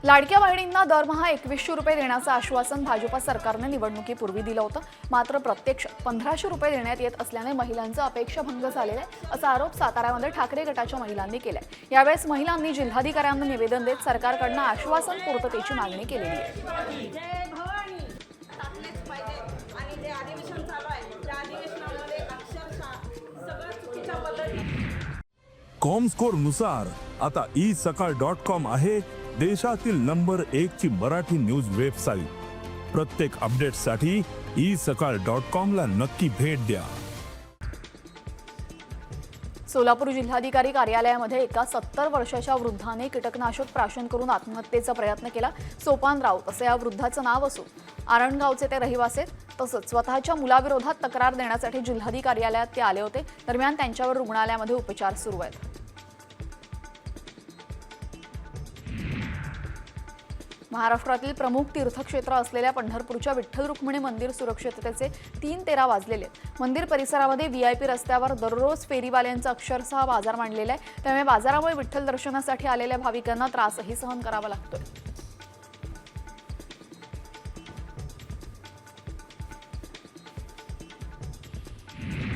लाडक्या बहिणींना दरमहा 2100 रुपये देण्याचं आश्वासन भाजप सरकारने निवडणुकीपूर्वी दिलं होतं। मात्र प्रत्यक्ष 1500 रुपये देण्यात येत असल्याने महिलांचा अपेक्षाभंग झालेला आहे, असा आरोप साताऱ्यामध्ये ठाकरे गटाच्या महिलांनी केलाय। यावेळेस महिलांनी जिल्हाधिकाऱ्यांना निवेदन देत सरकारकडून आश्वासन पूर्ततेची मागणी केलेली आहे। कॉमस्कोर नुसार आता isakal.com आहे देशातील नंबर 1 ची मराठी न्यूज वेबसाईट। प्रत्येक अपडेटसाठी isakal.com ला नक्की भेट द्या। सोलापूर जिल्हाधिकारी कार्यालयामध्ये एका 70 वर्षाच्या वृद्धाने कीटकनाशक प्राशन करून आत्महत्येचा प्रयत्न केला। सोपान राऊत असे या वृद्धाचं नाव असून आरणगावचे ते रहिवासी आहेत। तसंच स्वतःच्या मुलाविरोधात तक्रार देण्यासाठी जिल्हाधिकारी कार्यालयात ते आले होते। दरम्यान त्यांच्यावर रुग्णालयामध्ये उपचार सुरू आहेत। महाराष्ट्रातील प्रमुख तीर्थक्षेत्र असलेल्या पंढरपूरच्या विठ्ठल रुक्मिणी मंदिर सुरक्षिततेचे 3-13 वाजलेले आहेत। मंदिर परिसरामध्ये VIP रस्त्यावर दररोज फेरीवाल्यांचा अक्षरशः बाजार मांडलेला आहे। त्यामुळे बाजारामुळे विठ्ठल दर्शनासाठी आलेल्या भाविकांना त्रासही सहन करावा लागतोय।